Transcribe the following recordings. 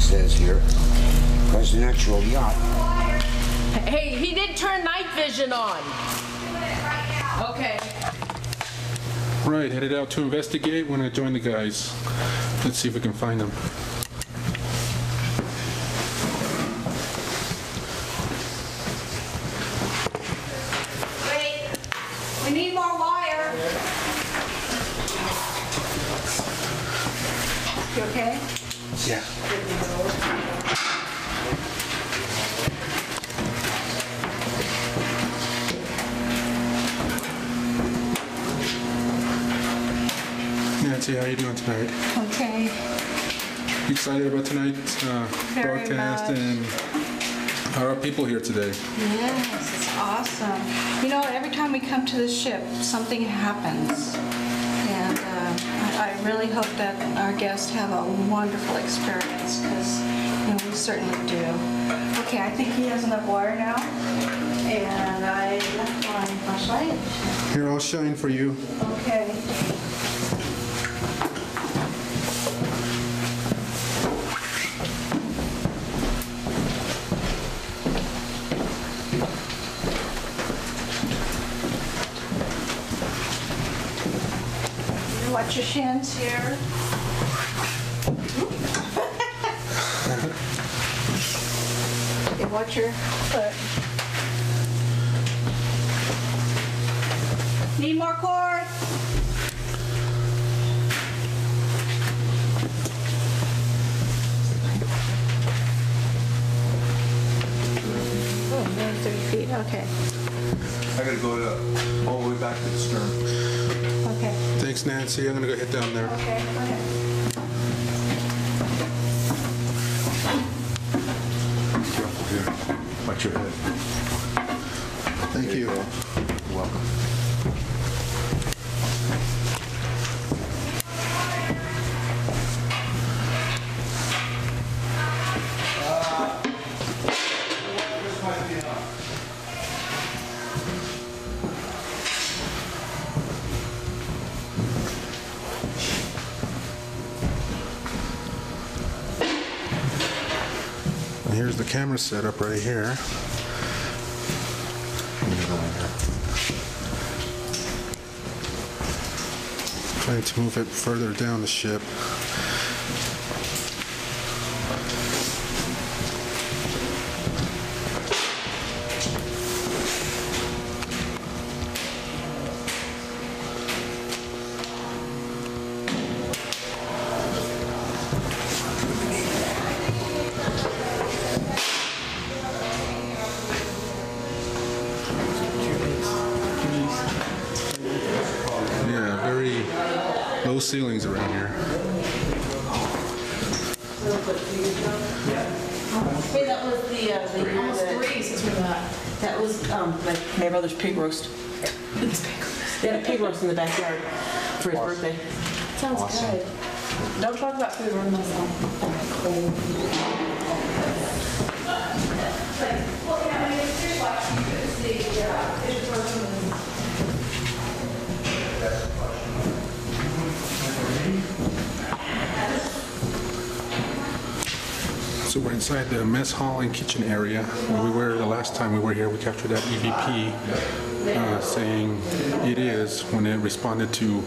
says here. Presidential yacht. Hey, he did turn night vision on. Okay. Right, headed out to investigate. We're gonna join the guys. Let's see if we can find them. Wait, we need more wire. You okay? Yeah. Nancy, how are you doing tonight? Okay. You excited about tonight's Very broadcast? much. And how are people here today? Yes, it's awesome. You know, every time we come to the ship, something happens. And I really hope that our guests have a wonderful experience, because we certainly do. Okay, I think he has enough wire now. And I left my flashlight. Here, I'll shine for you. Okay. Watch your shins here. Okay, watch your foot. Need more cord? Oh, nearly 30 feet, okay. I gotta go all the way back to the stern. Okay, Thanks, Nancy. I'm gonna go head down there. okay, go ahead. Careful here. Watch your head. Thank you. You're welcome. And here's the camera setup right here. Trying to move it further down the ship. Yeah, very low ceilings around here. Hey, that was the Almost 3 since we met. that was my brother's pig roast. They had a pig roast in the backyard for his birthday. Sounds good. Don't talk about food around myself. So we're inside the mess hall and kitchen area. When we were the last time we were here, we captured that EVP saying it is when it responded to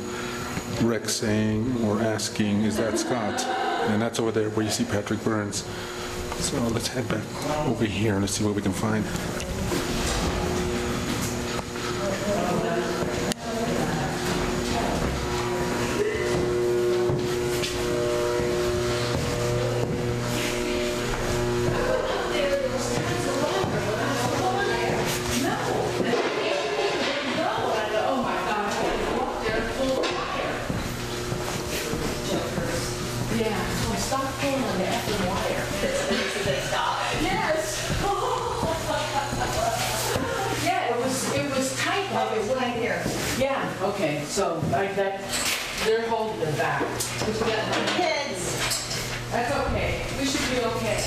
Rex saying or asking, "Is that Scott?" And that's over there where you see Patrick Burns. So let's head back over here and let's see what we can find. Yeah, okay, so they're holding it back. Kids. That's okay. We should be okay.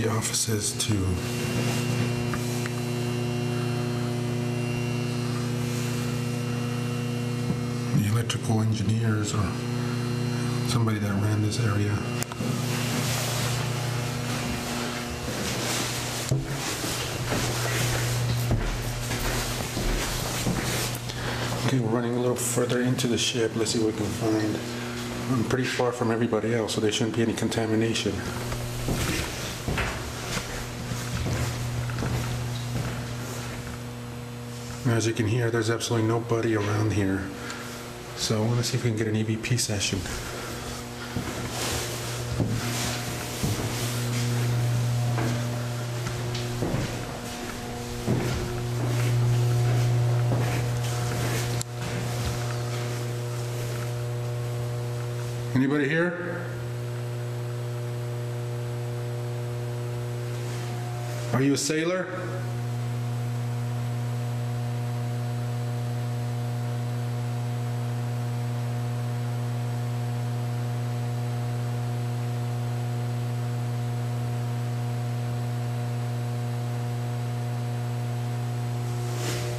the offices to the electrical engineers or somebody that ran this area. Okay, we're running a little further into the ship. Let's see what we can find. I'm pretty far from everybody else, so there shouldn't be any contamination. As you can hear, there's absolutely nobody around here. So I want to see if we can get an EVP session. Anybody here? Are you a sailor?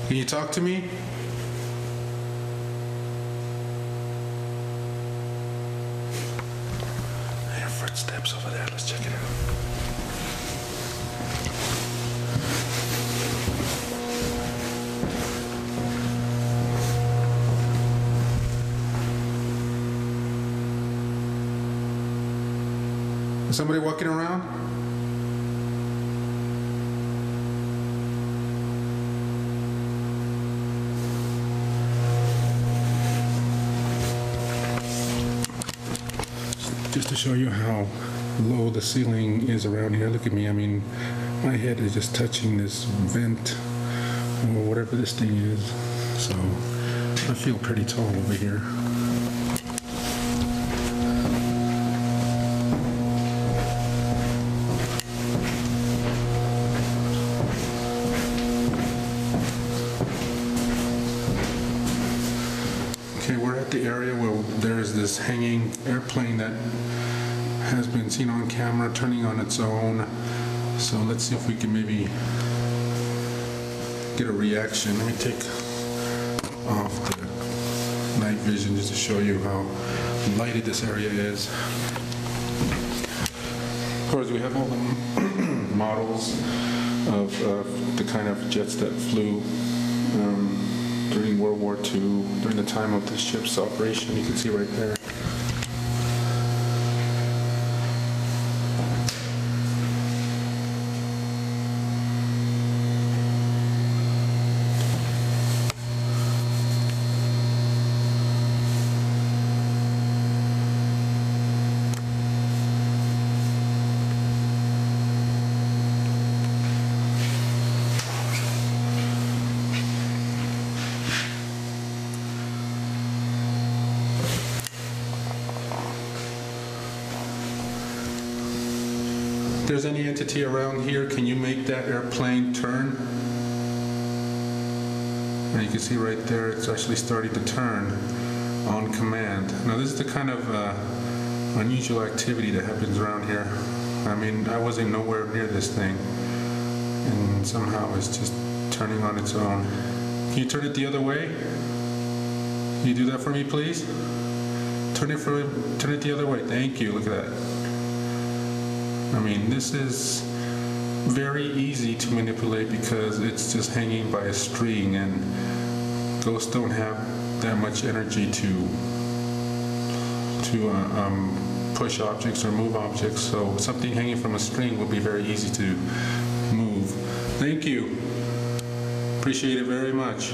Can you talk to me? I hear footsteps over there. Let's check it out. Is somebody walking around? Just to show you how low the ceiling is around here. Look at me. I mean, my head is just touching this vent or whatever this thing is. So I feel pretty tall over here. Okay, we're at the area where there's this hanging airplane that has been seen on camera turning on its own. So let's see if we can maybe get a reaction. Let me take off the night vision just to show you how lighted this area is. Of course, we have all the models of the kind of jets that flew during World War II, during the time of the ship's operation. You can see right there. If there's any entity around here, can you make that airplane turn? And you can see right there, it's actually starting to turn on command. Now this is the kind of unusual activity that happens around here. I mean, I wasn't nowhere near this thing, and somehow it's just turning on its own. Can you turn it the other way? Can you do that for me, please? Turn it the other way. Thank you. Look at that. I mean, this is very easy to manipulate because it's just hanging by a string, and ghosts don't have that much energy to push objects or move objects. So something hanging from a string would be very easy to move. Thank you. Appreciate it very much.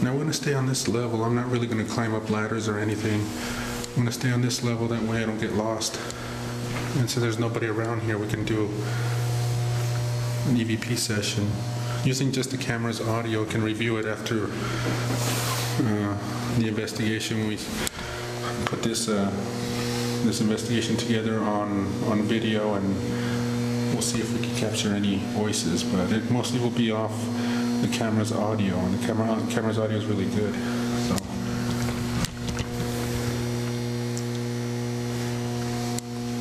Now I want to stay on this level. I'm not really going to climb up ladders or anything. I'm going to stay on this level, that way I don't get lost. And so there's nobody around here, we can do an EVP session. Using just the camera's audio, can review it after the investigation. We put this this investigation together on video, and we'll see if we can capture any voices, but it mostly will be off the camera's audio, and the camera's audio is really good. So.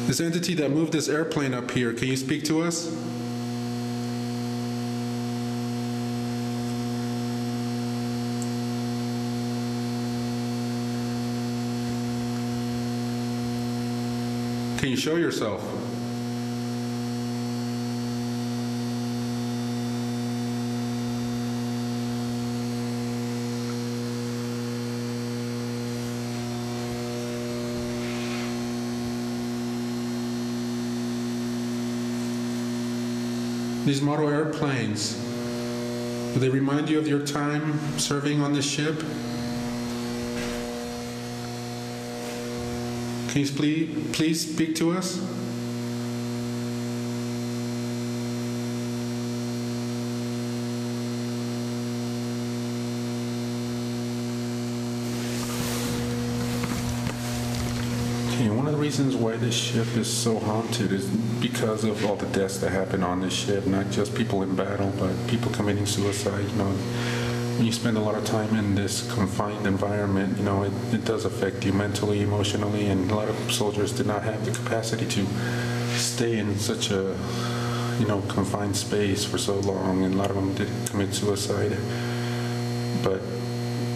This entity that moved this airplane up here, can you speak to us? Can you show yourself? These model airplanes, do they remind you of your time serving on this ship? Can you please speak to us? Okay, one of the reasons why this ship is so haunted is because of all the deaths that happen on this ship, not just people in battle, but people committing suicide. You know, when you spend a lot of time in this confined environment, you know, it does affect you mentally, emotionally, and a lot of soldiers did not have the capacity to stay in such a, you know, confined space for so long, and a lot of them did commit suicide. But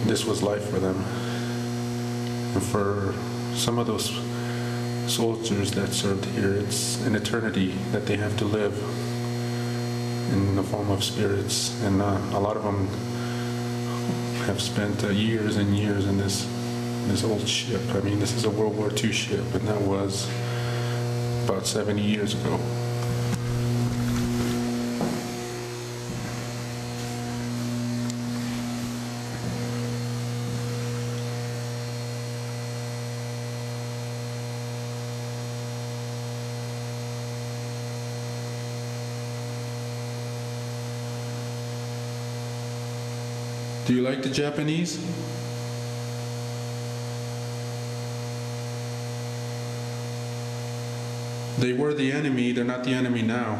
this was life for them. And for some of those soldiers that served here, it's an eternity that they have to live in the form of spirits, and a lot of them have spent years and years in this old ship. I mean, this is a World War II ship, and that was about 70 years ago. Do you like the Japanese? They were the enemy, they're not the enemy now.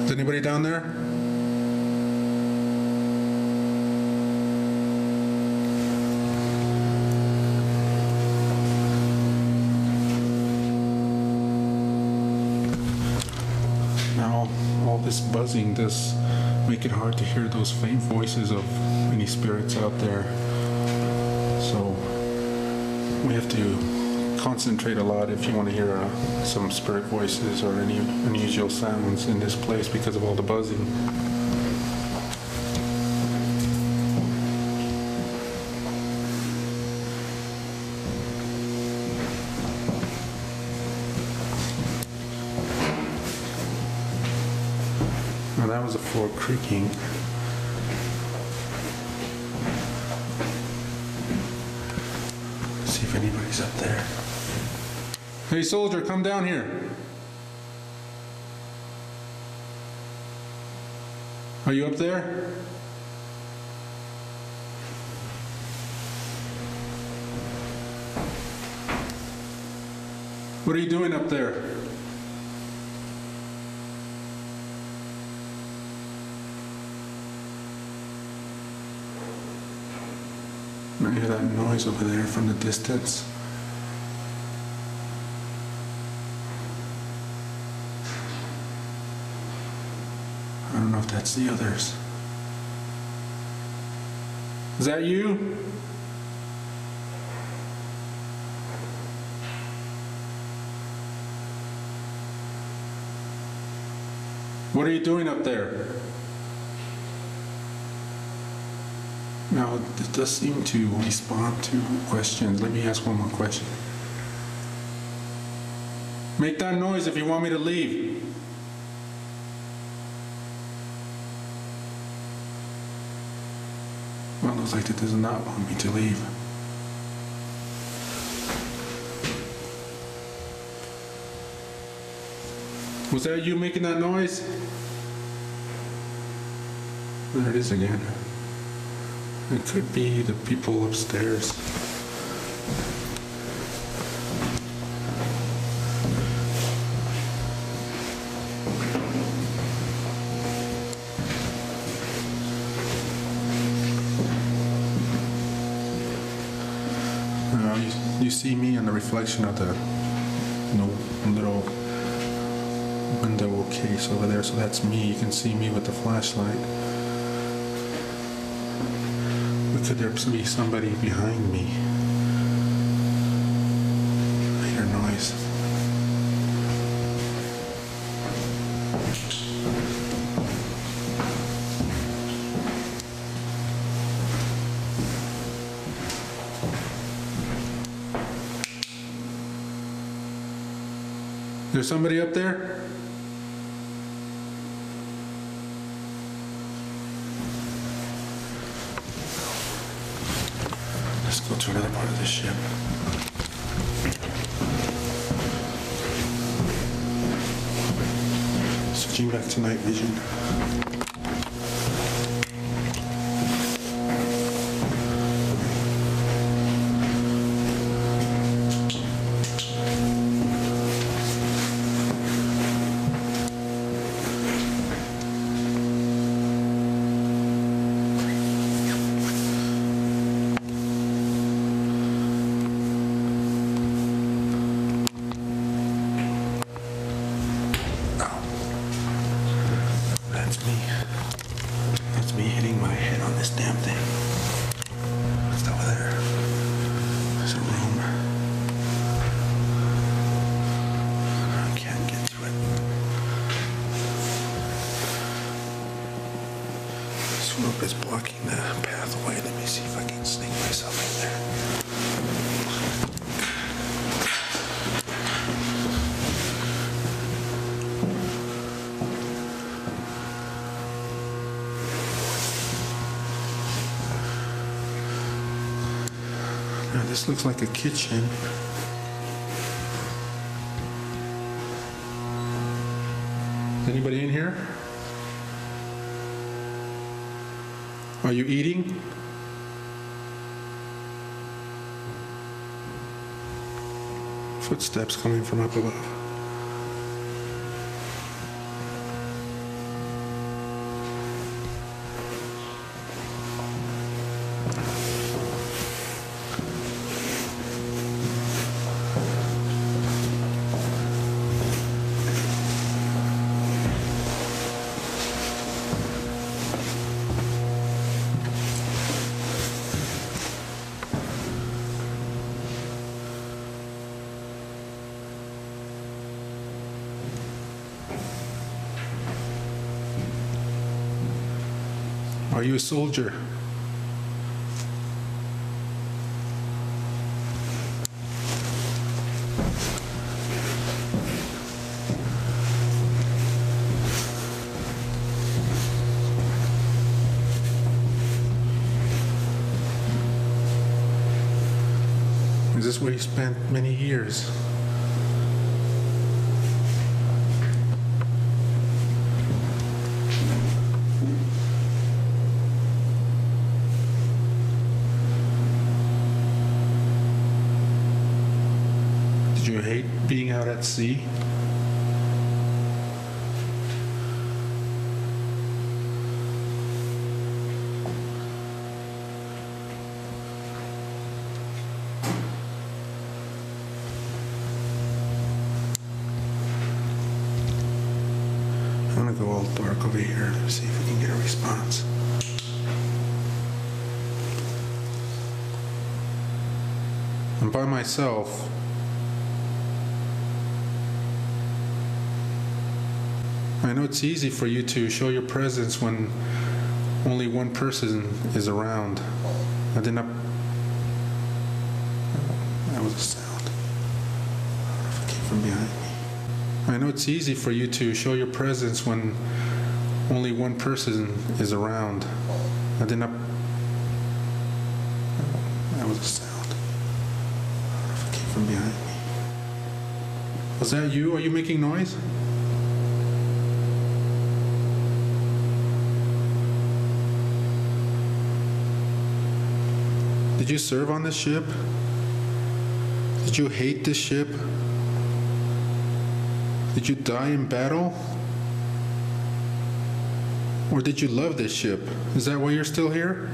Is anybody down there? Now, all this buzzing does make it hard to hear those faint voices of any spirits out there. So, we have to concentrate a lot if you want to hear some spirit voices or any unusual sounds in this place because of all the buzzing. Now that was the floor creaking. Let's see if anybody's up there. Hey soldier, come down here. Are you up there? What are you doing up there? I hear that noise over there from the distance. I don't know if that's the others. Is that you? What are you doing up there? Now, it does seem to respond to questions. Let me ask one more question. Make that noise if you want me to leave. Well, looks like it does not want me to leave. Was that you making that noise? There it is again. It could be the people upstairs. You see me in the reflection of the little window case over there, so that's me. You can see me with the flashlight. But could there be somebody behind me? I hear noise. There's somebody up there? Let's go to another part of the ship. Switching back to night vision. That's me hitting my head on this damn thing. What's over there? There's a room. I can't get to it. This rope is blocking the pathway. Let me see if I can sneak myself in there. Now, this looks like a kitchen. Anybody in here? Are you eating? Footsteps coming from up above. Are you a soldier? Is this where you spent many years? Did you hate being out at sea? I'm gonna go all dark over here. Let's see if we can get a response. I'm by myself. I know it's easy for you to show your presence when only one person is around. I did not. That was a sound. I don't know if it came from behind me. I know it's easy for you to show your presence when only one person is around. I did not. That was a sound. I don't know if it came from behind me. Was that you? Are you making noise? Did you serve on this ship? Did you hate this ship? Did you die in battle? Or did you love this ship? Is that why you're still here?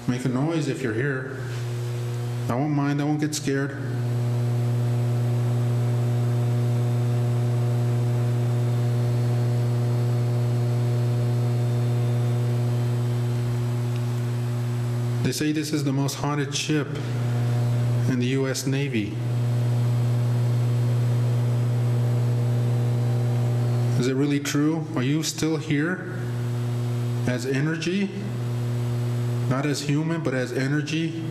Make a noise if you're here. I won't mind, I won't get scared. They say this is the most haunted ship in the U.S. Navy. Is it really true? Are you still here as energy? Not as human, but as energy?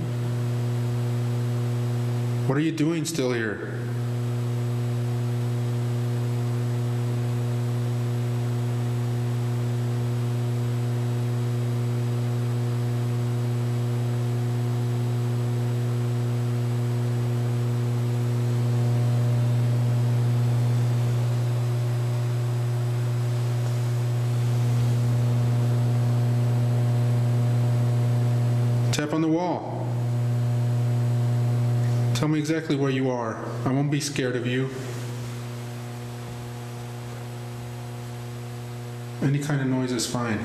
What are you doing still here? Tap on the wall. Tell me exactly where you are. I won't be scared of you. Any kind of noise is fine.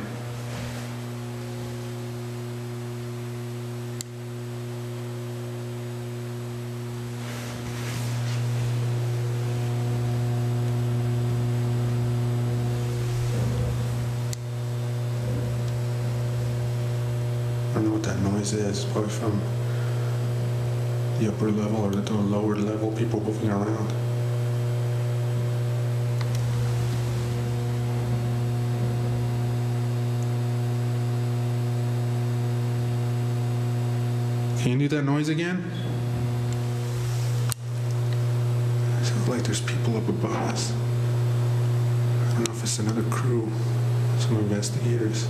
I don't know what that noise is. Probably from the upper level or the lower level, people moving around. Can you do that noise again? It sounds like there's people up above us. I don't know if it's another crew, some investigators.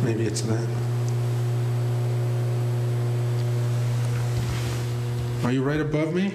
Maybe it's them. Are you right above me?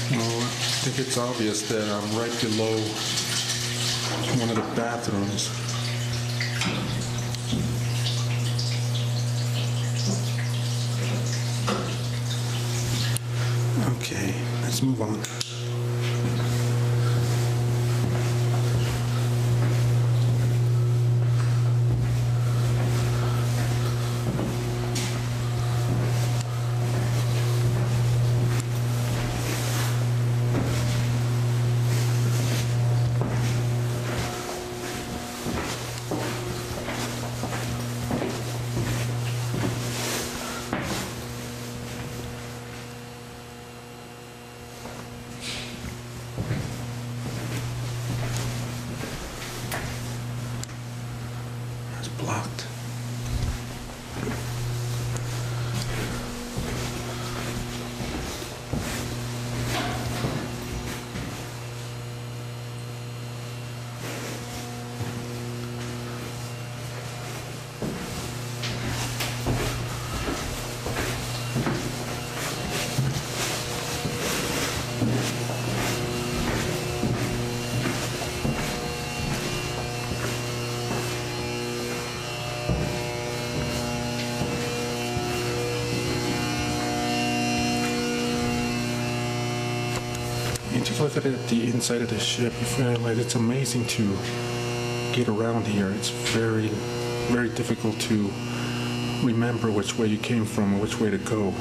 I think it's obvious that I'm right below one of the bathrooms. Okay, let's move on. take a look at the inside of the ship. You feel like it's amazing to get around here. It's very, very difficult to remember which way you came from or which way to go.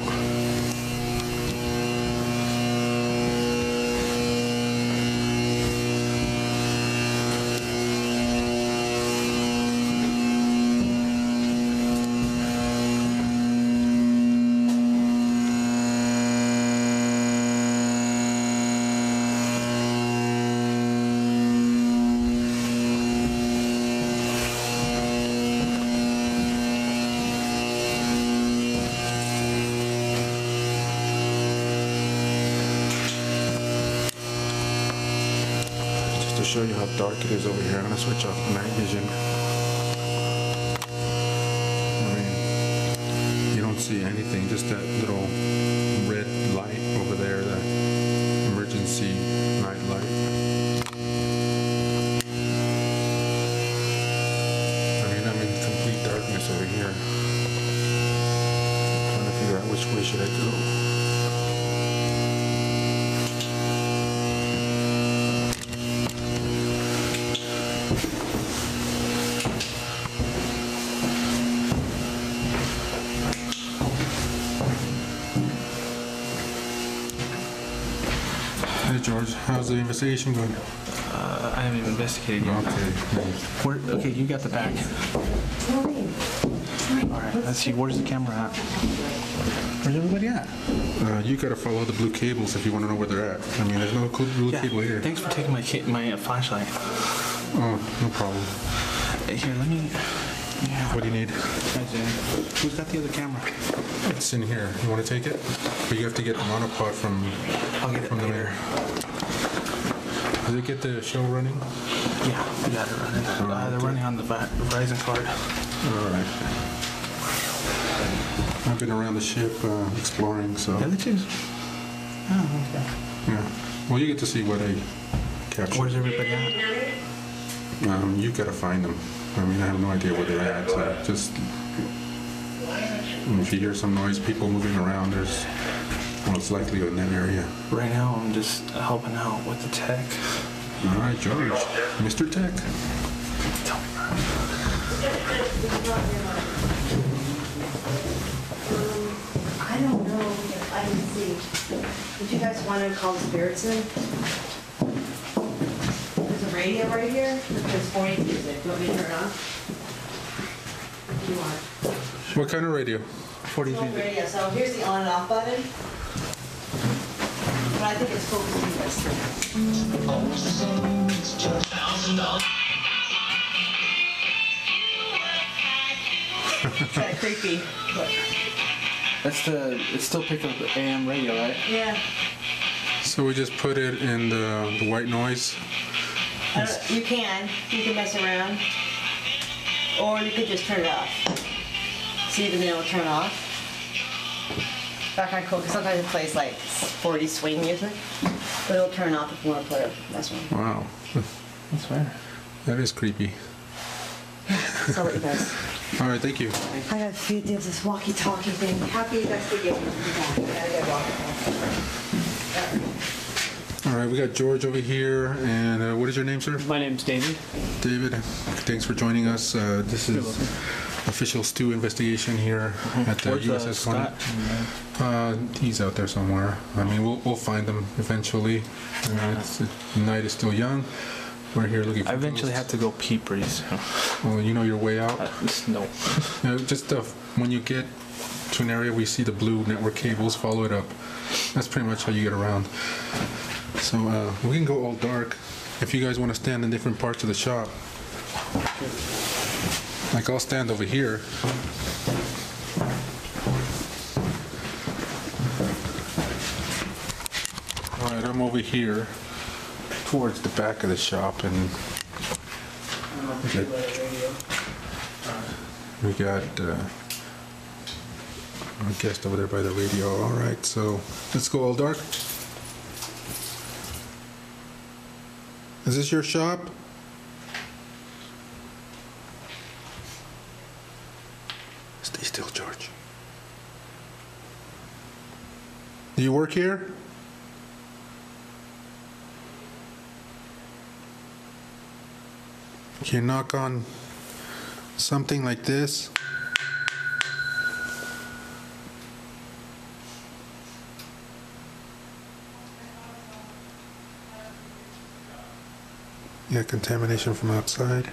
To show you how dark it is over here, I'm gonna switch off the night vision. I mean, you don't see anything, just that little red light over there, that emergency night light. I mean, I'm in complete darkness over here. I'm trying to figure out which way should I go. Hey George, how's the investigation going? I haven't even investigated yet. Okay. Okay, you got the back. All right, let's see. Where's the camera at? Where's everybody at? You gotta follow the blue cables if you want to know where they're at. I mean, there's no blue cable here. Thanks for taking my flashlight. Oh, no problem. Here, let me. Yeah. What do you need? Who's got the other camera? It's in here. You want to take it? But you have to get the monopod from I'll get it from the later. Does it get the show running? Yeah, we got it running. They're running on the Verizon card. All right. I've been around the ship exploring, so. Yeah, it is. Oh, okay. Yeah. Well, you get to see what I captured. Where's everybody at? You gotta find them. I mean, I have no idea where they're at. So just if you hear some noise, people moving around, there's most likely in that area. Right now, I'm just helping out with the tech. All right, George, Mr. Tech. Tell me about I don't know if I can see. Would you guys want to call the spirits in? There's a radio right here that plays 40 music. Do you want me to turn it on? What do you want? What kind of radio? 40 It's old radio. So here's the on and off button. But I think it's focusing this. Kind of creepy. But It's still picking up the AM radio, right? yeah. So we just put it in the white noise. You can mess around, or you could just turn it off. See if it'll turn off. That's kind of cool because sometimes it plays like 40 swing music, but it'll turn off if you want to play this one. Wow, That's fair. that is creepy. So I'll let you guys. All right, thank you. I got to feed this walkie-talkie thing. Happy investigation. All right, we got George over here, and what is your name, sir? My name's David. David, thanks for joining us. This is official stew investigation here at the Where's U.S.S. Hornet. Scott? He's out there somewhere. I mean, we'll find him eventually. The night is still young. We're here looking for I eventually ghosts. have to go pee pretty soon. Well, you know your way out. No. You know, just when you get to an area where you see the blue network cables, follow it up. That's pretty much how you get around. So we can go all dark if you guys want to stand in different parts of the shop. Like I'll stand over here. All right, I'm over here towards the back of the shop, and we got our guest over there by the radio. All right, so let's go all dark. Is this your shop? Stay still, George. Do you work here? You knock on something like this. Yeah, contamination from outside.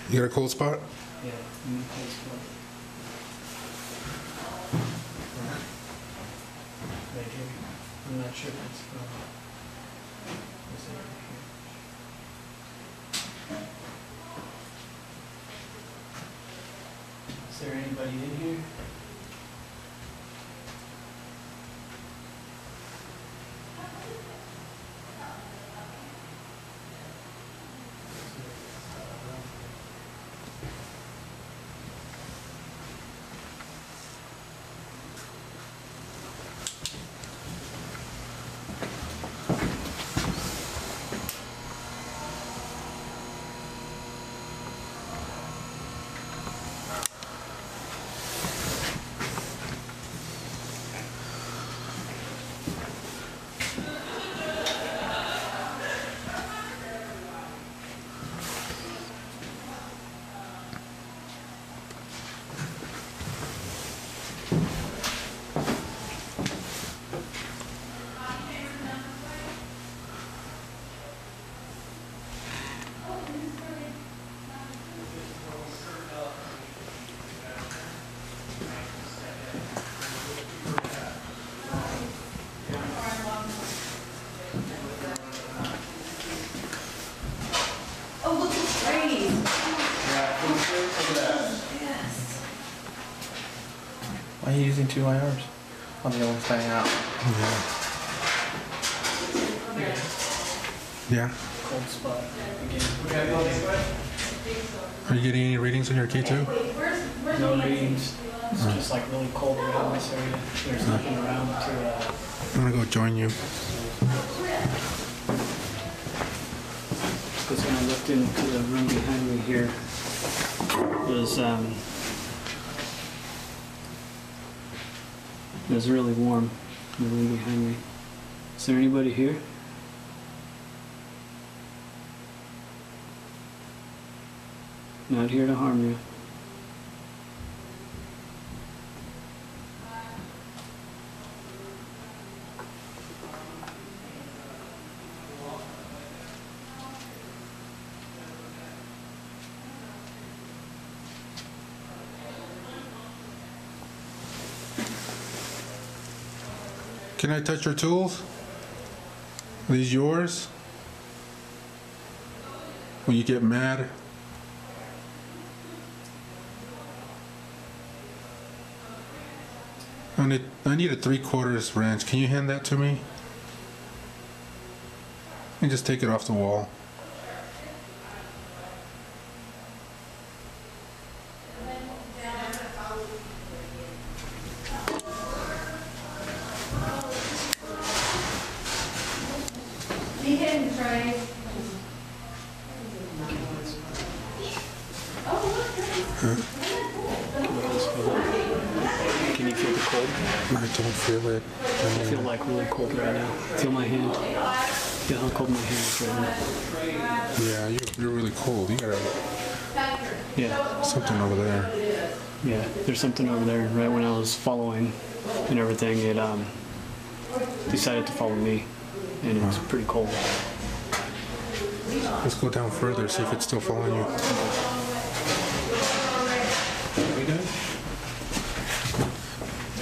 You got a cold spot? Yeah, I'm in a cold spot. Right here. I'm not sure if it's from. Is it over here? Is there anybody in here? Why are you using 2 IRs? I'm the only staying out. Yeah. Cold spot again. Are you getting any readings on your key too? No readings. It's just like really cold around this area. There's nothing around to. I'm gonna go join you. Because when I looked into the room behind me here, it was really warm in the room behind me. Is there anybody here? Not here to harm you. Can I touch your tools? Are these yours? When you get mad? I need a 3/4 wrench. Can you hand that to me? And just take it off the wall. Can you feel the cold? I don't feel it. I feel like really cold right now. Feel my hand. Feel how cold my hand is right now. Yeah, you're really cold. You got Yeah. something over there. Yeah, there's something over there. Right when I was following and everything, it decided to follow me, and it's pretty cold. Let's go down further, see if it's still following you. We good?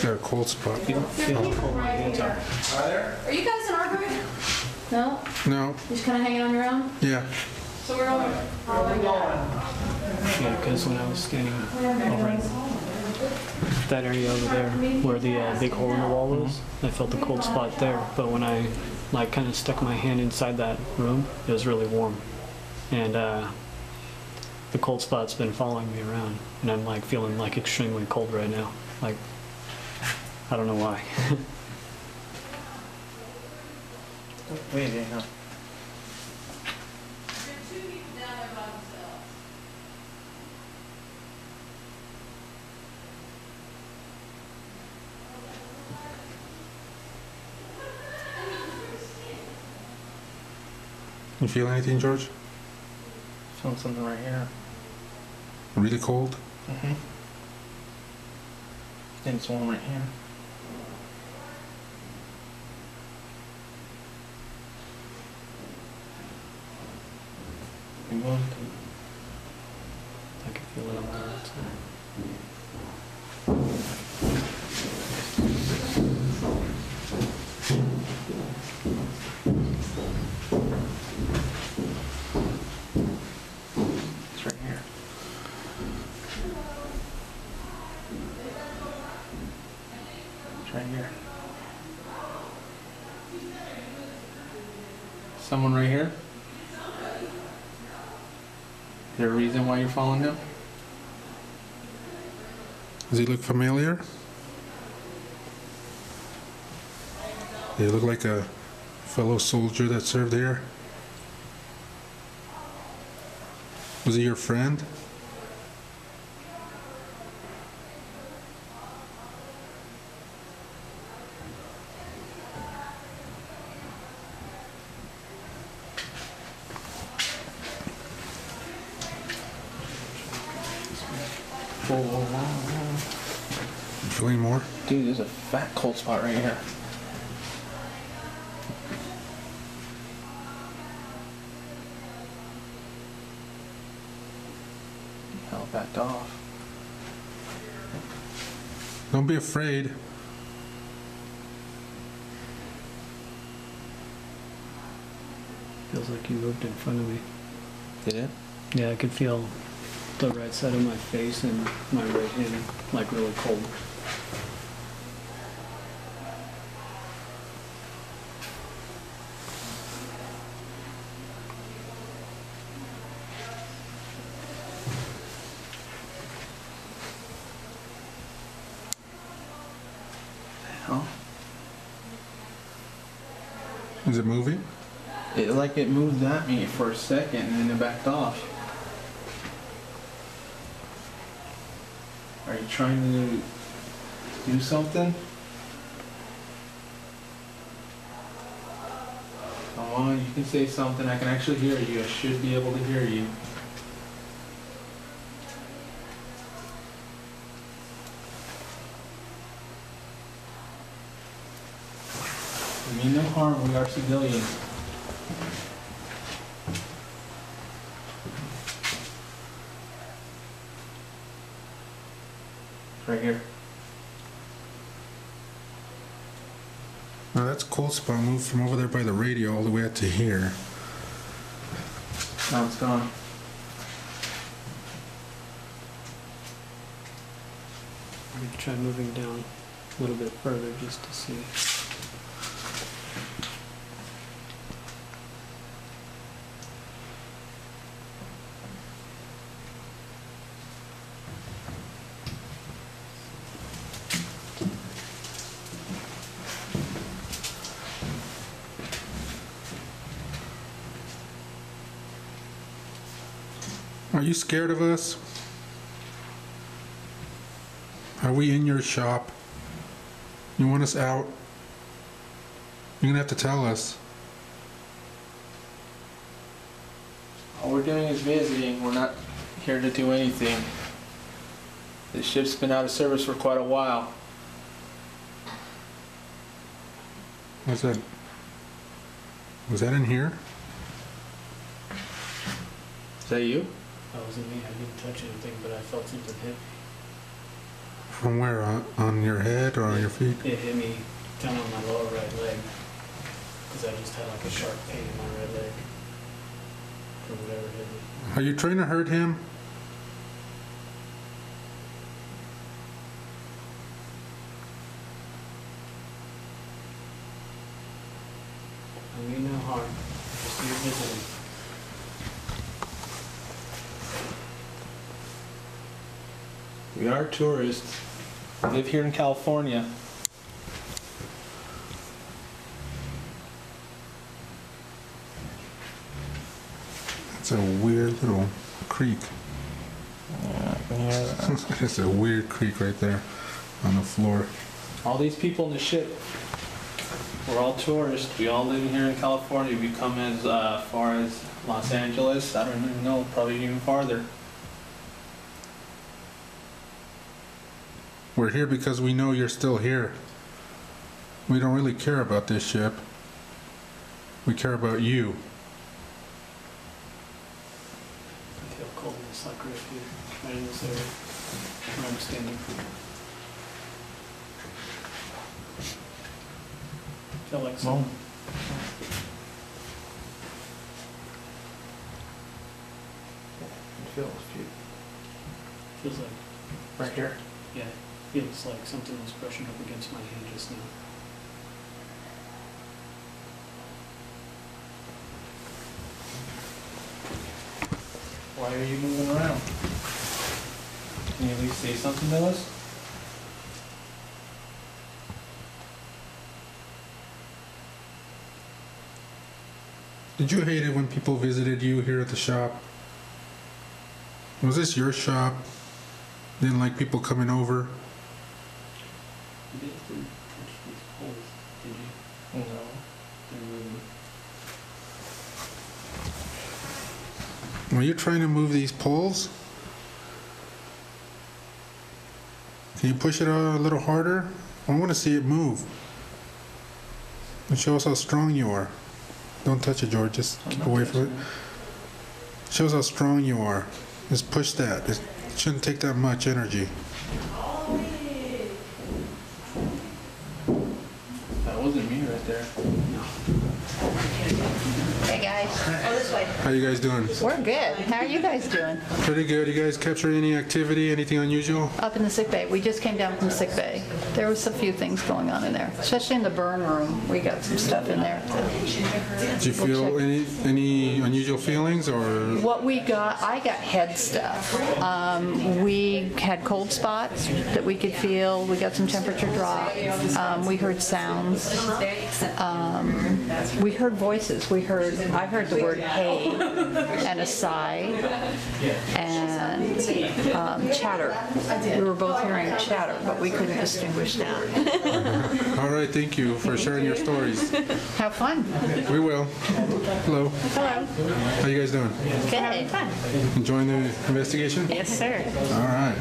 Got a cold spot. Feel how cold my hands are. Are you guys in our group? No? No. Just kind of hanging on your own? Yeah. So we're over. Yeah, because when I was standing over in that area over there where the big hole in the wall was, I felt the cold spot there. But when I like kind of stuck my hand inside that room, it was really warm. And the cold spot's been following me around. And I'm like feeling like extremely cold right now. Like, I don't know why. Wait, no. You feel anything, George? Feeling something right here. Really cold? Mm-hmm. And it's warm right here. You want to? I can feel it on the outside. It's right here. It's right here. Someone right here? Is there a reason why you're following him? Does he look familiar? Does he look like a fellow soldier that served here? Was he your friend? Whoa, whoa, whoa, whoa. You feeling more? Dude, there's a fat cold spot right here. Hell, backed off. Don't be afraid. Feels like you moved in front of me. Did it? Yeah, I could feel the right side of my face and my right hand like really cold. Hell? Is it moving? It moved at me for a second and then it backed off. Are you trying to do something? Come on, you can say something. I can actually hear you. I should be able to hear you. We mean no harm. We are civilians. Right here. Now that's cold spot moved from over there by the radio all the way up to here. Now it's gone. I'm gonna try moving down a little bit further just to see. Are you scared of us? Are we in your shop? You want us out? You're gonna have to tell us. All we're doing is visiting. We're not here to do anything. The ship's been out of service for quite a while. What's that? Was that in here? Is that you? That wasn't me. I didn't touch anything, but I felt something hit me. From where? On your head or on your feet? It hit me down on my lower right leg because I just had like a sharp pain in my right leg from whatever hit me. Are you trying to hurt him? I mean no harm. Just here visiting. We are tourists. We live here in California. It's a weird little creek. Yeah, I can hear that. It's a weird creek right there on the floor. All these people in the ship, We're all tourists. We all live here in California. We come as far as Los Angeles. I don't even know, probably even farther. We're here because we know you're still here. We don't really care about this ship. We care about you. I feel cold. It's like right here, right in this area where I'm standing. Feel like something. Feels like Right here. yeah, feels like something was brushing up against my hand just now. Why are you moving around? Can you at least say something to us? Did you hate it when people visited you here at the shop? Was this your shop? Didn't like people coming over? You guys didn't touch these poles, did you? No. They're moving. Were you trying to move these poles? Can you push it out a little harder? I want to see it move. And show us how strong you are. Don't touch it, George. Just keep away from it. Shows how strong you are. Just push that. It shouldn't take that much energy. That wasn't me right there. Hey guys. Oh, this way. How you guys doing? We're good. How are you guys doing? Pretty good. You guys capture any activity? Anything unusual? Up in the sick bay. We just came down from sick bay. There was a few things going on in there, especially in the burn room. We got some stuff in there. Did you feel any unusual feelings or? What we got, I got head stuff. We had cold spots that we could feel. We got some temperature drop. We heard sounds. We heard voices. I heard the word hey and a sigh and chatter. We were both hearing chatter, but we couldn't distinguish that. All right, thank you for sharing your stories. Have fun. We will. Hello. Hello. How you guys doing? Good. Enjoying the investigation? Yes, sir. All right.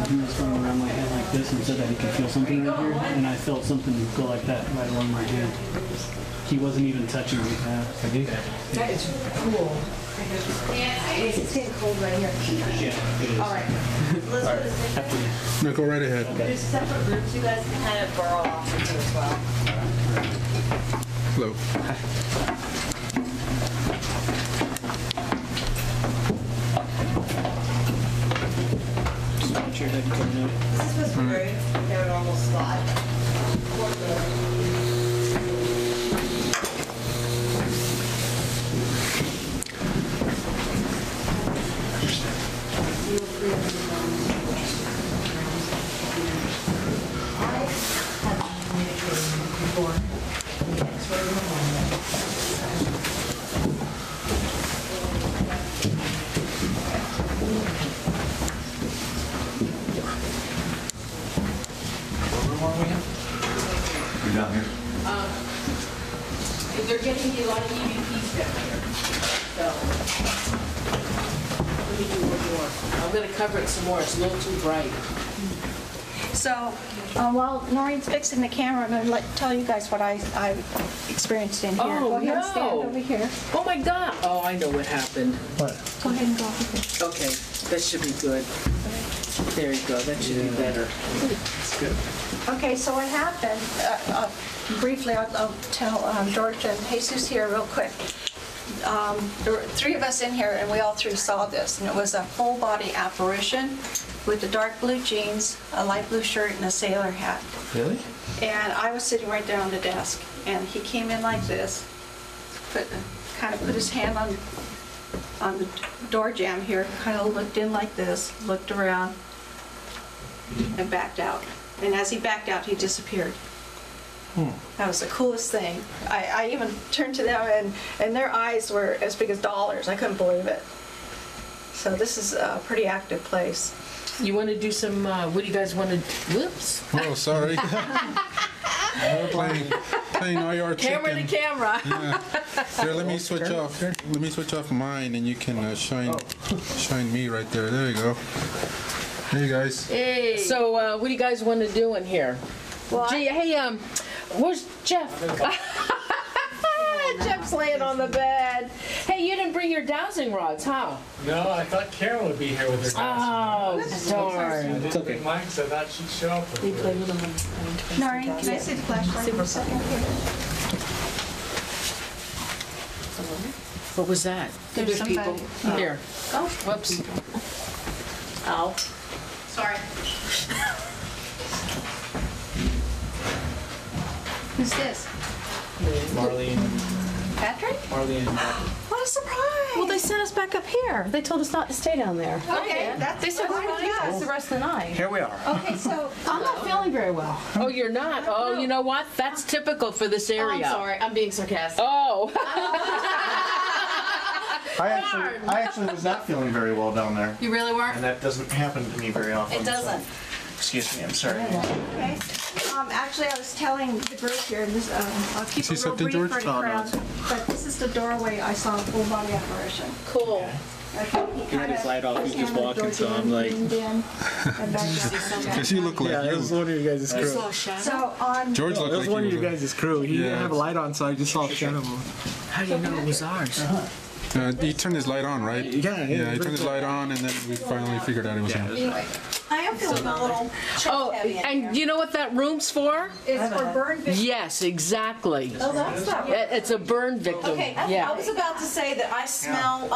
He was going around my hand like this and said that he could feel something right here, and I felt something go like that right along my hand. He wasn't even touching me. That is cool. It's getting cold right here. Yeah, it is. All right. Let's go to No, go right ahead. There's separate groups you guys can kind of burrow off into as well. Hello. Just watch your head coming out. This is supposed to be very paranormal spot. You're down here. They're getting a lot of EVPs down here. So, let me do one more. I'm gonna cover it some more. It's a little too bright. So while Noreen's fixing the camera, I'm going to tell you guys what I experienced in here. Oh, Go ahead and no. stand over here. Oh my God! Oh, I know what happened. Go ahead and go over here. Okay, that should be good. There you go. That should be better. It's good. Okay, so what happened, briefly, I'll tell George and Jesus here real quick. There were three of us in here, and we all three saw this, and it was a full-body apparition with the dark blue jeans, a light blue shirt, and a sailor hat. Really? And I was sitting right there on the desk, and he came in like this, kind of put his hand on the door jamb here, kind of looked in like this, looked around, and backed out. And as he backed out, he disappeared. That was the coolest thing. I even turned to them, and their eyes were as big as dollars. I couldn't believe it. So this is a pretty active place. You want to do some? What do you guys want to? Whoops. Oh, sorry. We're playing. Hey, now you are Camera to chicken. camera. Yeah. Here, let me switch off. Let me switch off mine, and you can shine me right there. There you go. Hey guys. Hey. So, what do you guys want to do in here? Gee, hey, where's Jeff? Jeff's laying on the bed. Hey, you didn't bring your dowsing rods, huh? No, I thought Karen would be here with her dowsing rods. Oh, darn. It's okay. Mike said I thought she'd show up with You her. play with them. Noreen, can I see the flashlight for a second? What was that? There's somebody. Here. Oh, whoops. Ow. Sorry. Who's this? Marlene. Patrick? Marlene. What a surprise! Well, they sent us back up here. They told us not to stay down there. Okay, that's They said we're going to do this the rest of the night. Here we are. Okay, so I'm not feeling very well. Oh, you're not? Oh, you know what? That's typical for this area. I'm sorry. I'm being sarcastic. Oh. I actually was not feeling very well down there, You really weren't? and that doesn't happen to me very often. It doesn't. So, excuse me, I'm sorry. okay. Actually, I was telling the group here, this, I'll keep See it real something, brief George? for the crowd, but this is the doorway I saw a full body apparition. Cool. Okay, he had his light off, he was just kinda walking, so Georgian I'm like- leaned in and back up. Because you look like Yeah, that was you. one of you guys' crew. So on, George That looked was like one of he you was. guys' crew. He didn't Yeah. have a light on, so I just saw a shadow move. How do you know it was ours? He turned his light on, right? Yeah, Yeah, he turned his light on, and then we finally figured out it was him. I am feeling a little Oh, heavy in here. and you know what that room's for? It's for burn victims. Yes, exactly. Oh, that's not It's a burn victim. Okay, I Yeah. was about to say that I smell,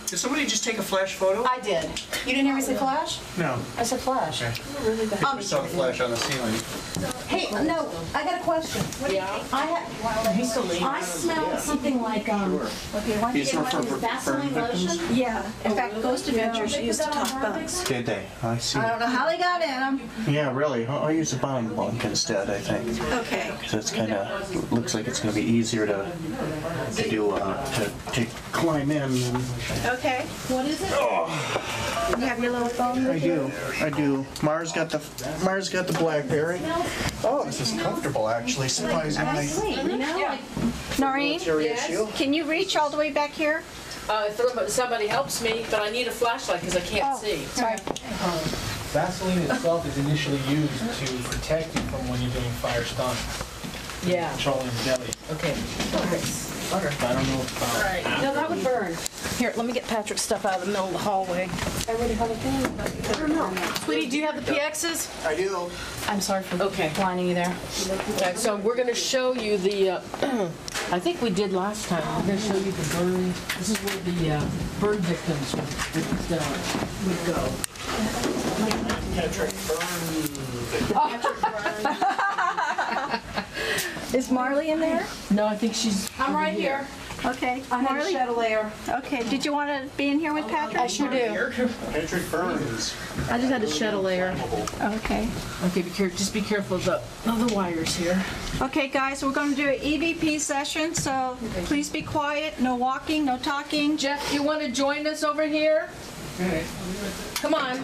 Did somebody just take a flash photo? I did. You didn't hear me say flash? No. I said flash. I saw the flash on the ceiling. Hey, no, I got a question. Yeah. I smelled something like, Okay, one These were for burn Vaseline victims? lotion. Yeah, in fact, Ghost Adventures used to talk bugs. Did they? I see. I don't know how they got in them. Yeah, really. I'll use a bomb bunk instead, I think. Okay. So it's kind of looks like it's going to be easier to do to climb in. Okay. What is it? You have your little phone with you? I do. Mars got the BlackBerry. Oh, this is comfortable actually, surprisingly. Noreen, Your issue? can you reach all the way back here? If somebody helps me, but I need a flashlight because I can't see. Sorry. Vaseline itself is initially used to protect you from when you're doing fire stun, Yeah. controlling the belly. Okay. I don't know if No, that would burn. Here, let me get Patrick's stuff out of the middle of the hallway. I already have a thing. I don't know. Sweetie, do you have the PXs? I do. I'm sorry for Okay. blinding you there. Okay, so we're going to show you the, I think we did last time. We're going to show you the burn. This is where the burn victims would go. Patrick Is Marley in there? No, I think she's. I'm right here. Okay. I had to Marley? shed a layer. Okay, did you want to be in here with Patrick? I sure do. Patrick Burns. I just had to shed a layer. Okay. Okay, just be careful of the wires here. Okay, guys, we're going to do an EVP session, so please be quiet. No walking, no talking. Jeff, you want to join us over here? Come on.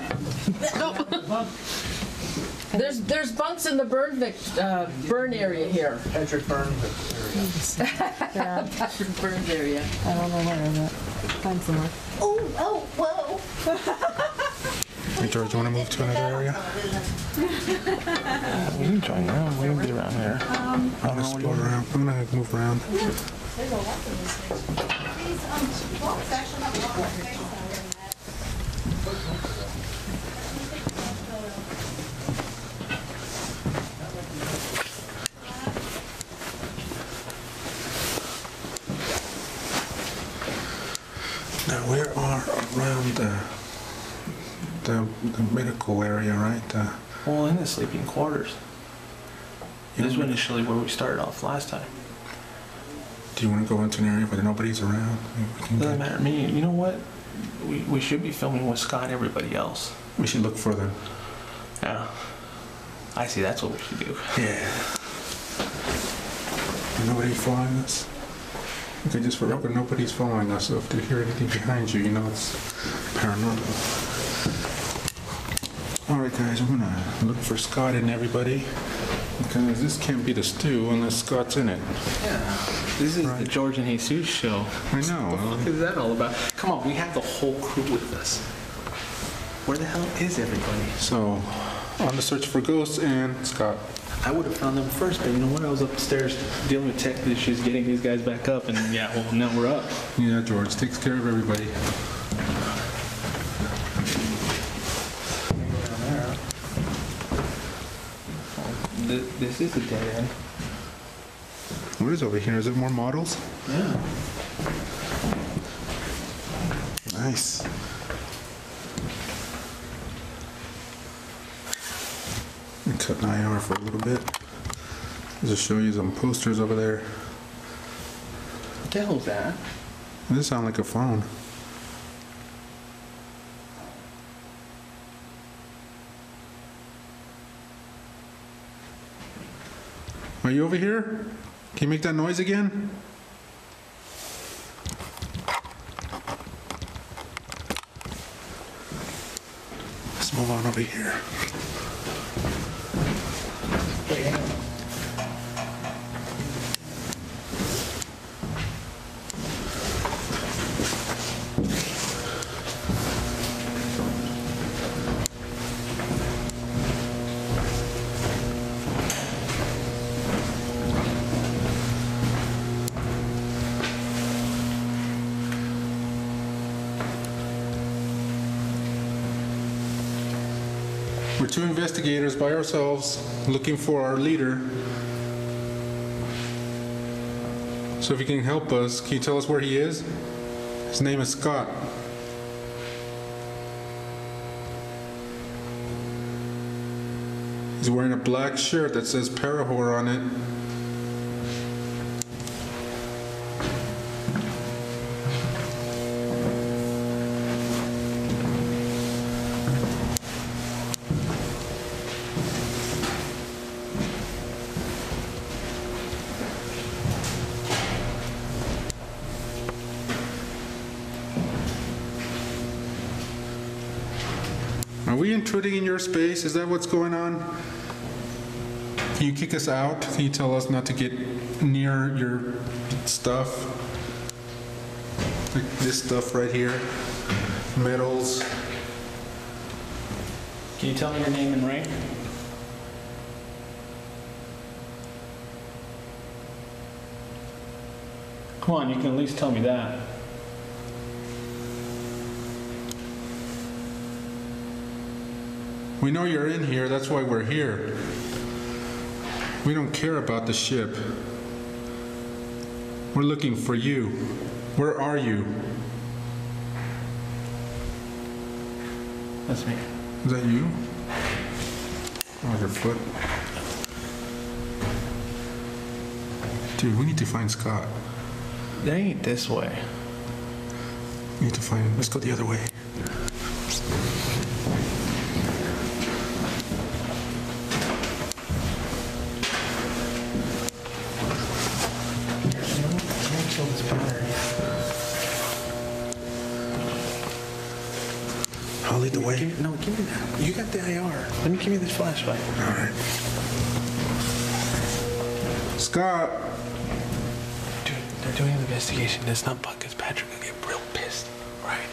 There's bunks in the burn area here. Patrick Burns. Burn area. I don't know where is it. Find somewhere. Oh, whoa. Hey, George, you want to move to another area? we can join around. We can be around here. I'm going to explore around. I'm going to move around. Now we are around the medical area, right? Well, in the sleeping quarters. This was initially where we started off last time. Do you want to go into an area where nobody's around? We can Doesn't get- matter to me. You know what? We should be filming with Scott and everybody else. We should look for them. Yeah. I see. That's what we should do. Yeah. Nobody following us? Okay, just for record, nobody's following us, so if you hear anything behind you, you know it's paranormal. Alright guys, I'm gonna look for Scott and everybody. Because this can't be the stew unless Scott's in it. Yeah. This is the George and Jesus show. I know. What is that all about? Come on, we have the whole crew with us. Where the hell is everybody? So, on the search for ghosts and Scott. I would have found them first, but you know what? I was upstairs dealing with tech issues, getting these guys back up, and yeah, well, now we're up. Yeah, George takes care of everybody. This is a dead end. What is over here? Is it more models? Yeah. Nice. Cut an IR for a little bit. Just show you some posters over there. What the hell is that? This sounds like a phone. Are you over here? Can you make that noise again? Let's move on over here. We're two investigators by ourselves looking for our leader. So if you can help us, can you tell us where he is? His name is Scott. He's wearing a black shirt that says Parahor on it. Are we intruding in your space? Is that what's going on? Can you kick us out? Can you tell us not to get near your stuff? Like this stuff right here. Metals. Can you tell me your name and rank? Come on, you can at least tell me that. We know you're in here, that's why we're here. We don't care about the ship. We're looking for you. Where are you? That's me. Is that you? Oh, your foot. Dude, we need to find Scott. They ain't this way. We need to find him. Let's go the other way. I'll lead the way. No, give me that. You got the IR. Let me give you this flashlight. All right. Scott! Dude, they're doing an investigation. Let's not buck because Patrick will get real pissed, right?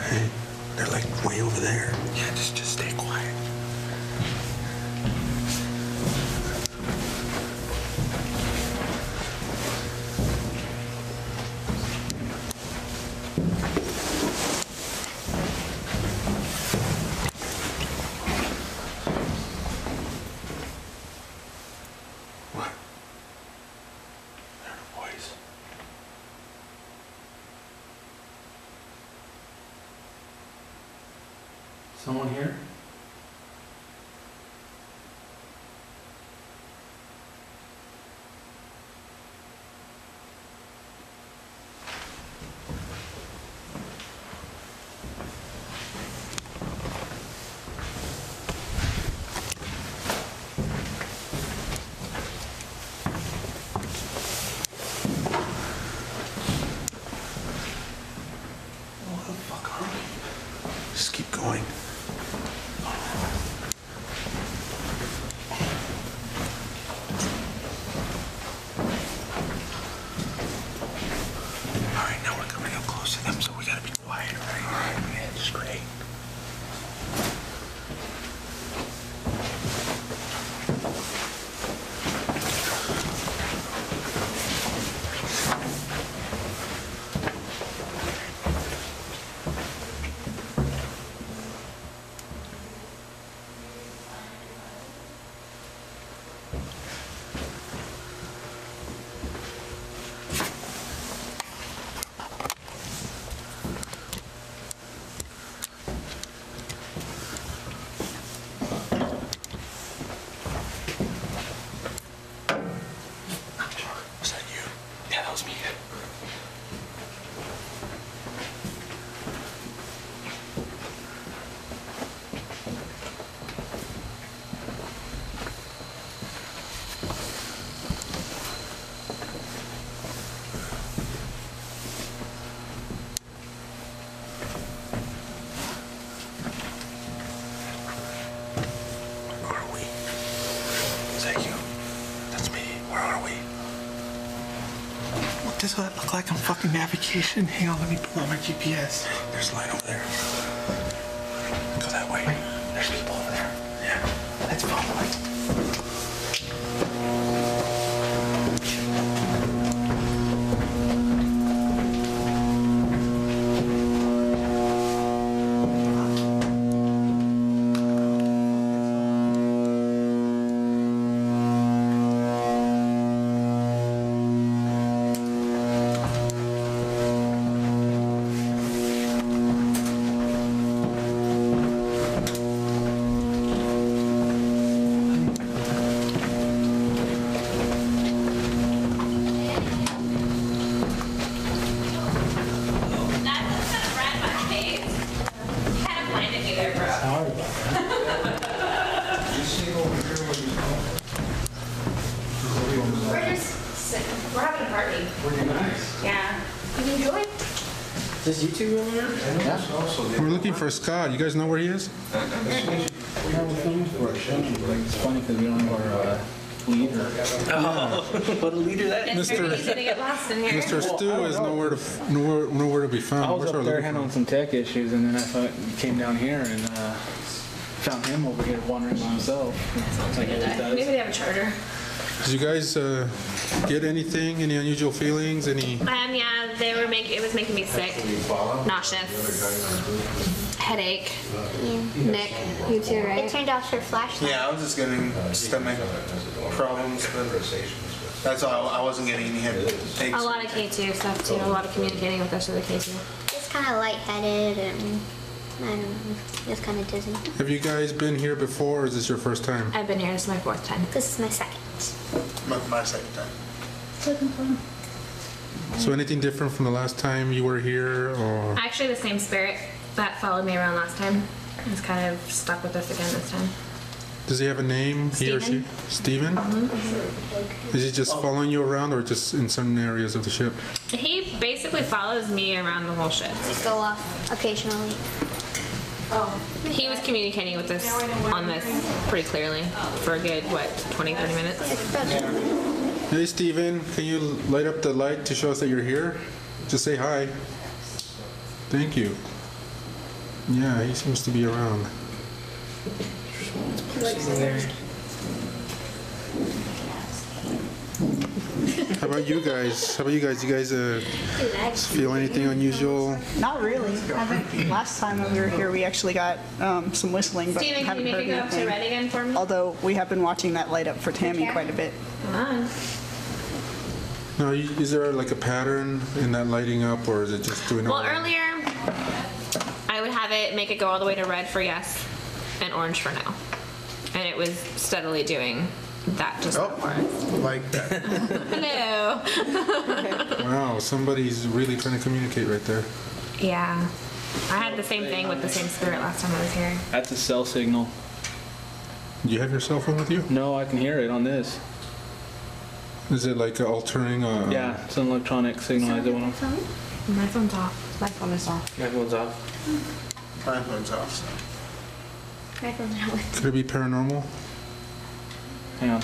Hey, they're like way over there. Yeah, just stay quiet. What? They're the boys. Someone here? Just keep going. this what it look like on fucking navigation? Hang on, let me pull out my GPS. There's a line over there. Go that way. There's people over there. Yeah. Let's follow it. We're having a party. Yeah. You can join. Does YouTube over there? Yeah. We're looking for Scott. You guys know where he is? It's funny because we don't know our leader. Oh, what a leader that is. It's very easy to get lost in here. Mr. Stu is nowhere to be found. I was Where's our up there looking handling some tech issues, and then I came down here and found him over here wandering by himself. Like Maybe they have a charter. Did you guys get anything? Any unusual feelings? Any? Yeah, it was making me sick, nauseous, headache. Nick, you too, right? It turned off her flashlight. Yeah, I was just getting stomach problems, but that's all. I wasn't getting any headaches. A lot of K2 stuff too. A lot of communicating with us with the K2. Just kind of lightheaded and I don't know, just kind of dizzy. Have you guys been here before, or is this your first time? I've been here. This is my 4th time. This is my second. My second time. Looking fun. So anything different from the last time you were here, or? Actually, the same spirit that followed me around last time is kind of stuck with us again this time. Does he have a name, he or she? Steven? Mm-hmm. Is he just following you around, or just in certain areas of the ship? He basically follows me around the whole ship. Just go off occasionally. He was communicating with us on this pretty clearly for a good, 20-30 minutes? Hey, Steven, can you light up the light to show us that you're here? Just say hi. Thank you. Yeah, he seems to be around. How about you guys? You guys feel anything unusual? Not really. I think last time we were here, we actually got some whistling, but Steven, can you haven't make heard it go up to anything. red again for me? Although we have been watching that light up for Tammy quite a bit. Come on. No, is there like a pattern in that lighting up, or is it just doing it? Well, earlier, I would have it make it go all the way to red for yes and orange for no. And it was steadily doing that just for us. Like that. Hello. Wow, somebody's really trying to communicate right there. Yeah. I had the same thing with the same spirit last time I was here. That's a cell signal. Do you have your cell phone with you? No, I can hear it on this. Is it like altering? Yeah, it's an electronic signal. I don't know. My phone's off. My phone is off. My phone's off. My phone's off. So. My phone's not with. Could it be paranormal? Hang on.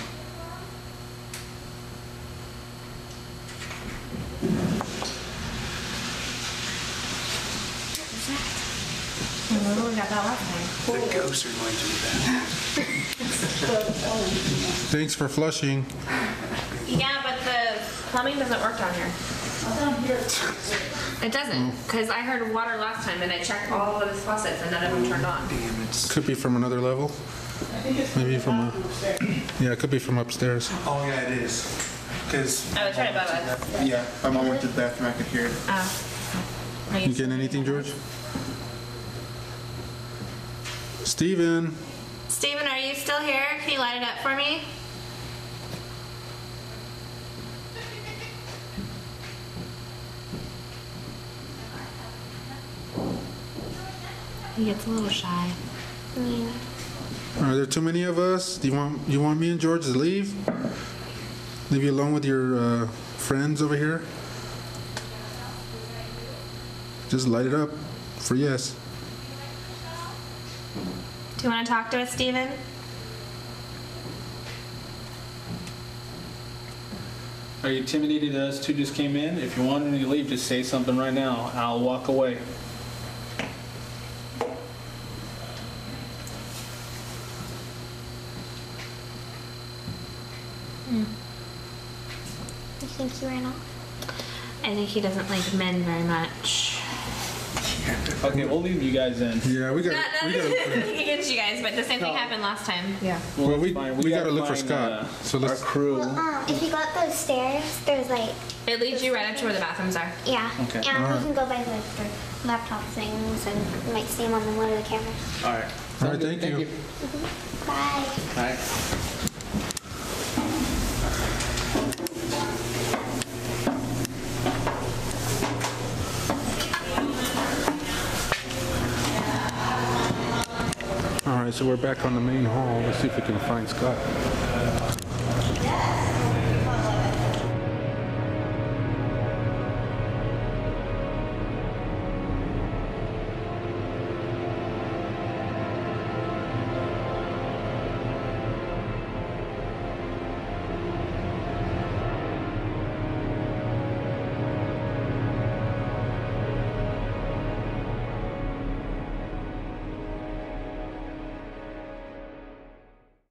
We got that last time. The ghosts are going to be bad. Thanks for flushing. Yeah, but the plumbing doesn't work down here. It doesn't, because I heard water last time and I checked all of his faucets and none of them turned on. Could be from another level. Maybe from yeah, it could be from upstairs. Oh yeah, it is. Because. Oh, it's right above us. Yeah, my mom went to the bathroom. I could hear it. Oh. You getting anything, George? Steven. Steven, are you still here? Can you light it up for me? He gets a little shy. Yeah. Are there too many of us? Do you want me and George to leave? Leave you alone with your friends over here? Just light it up for yes. Do you want to talk to us, Steven? Are you intimidated that us two just came in? If you wanted me to leave, just say something right now. I'll walk away. You think he ran off? I think he doesn't like men very much. Okay, we'll leave you guys in. Yeah, we got. Nothing against you guys, but the same thing happened last time. Yeah. Well, we We gotta look for find, Scott. So Our let's. crew. If you go up those stairs, there's like, It leads you right up to where the bathrooms are. yeah. Okay. And Alright. you can go by the laptop things and you might see them on one of the cameras. All right. All right, thank you. Bye. All right. All right, so we're back on the main hall. Let's see if we can find Scott.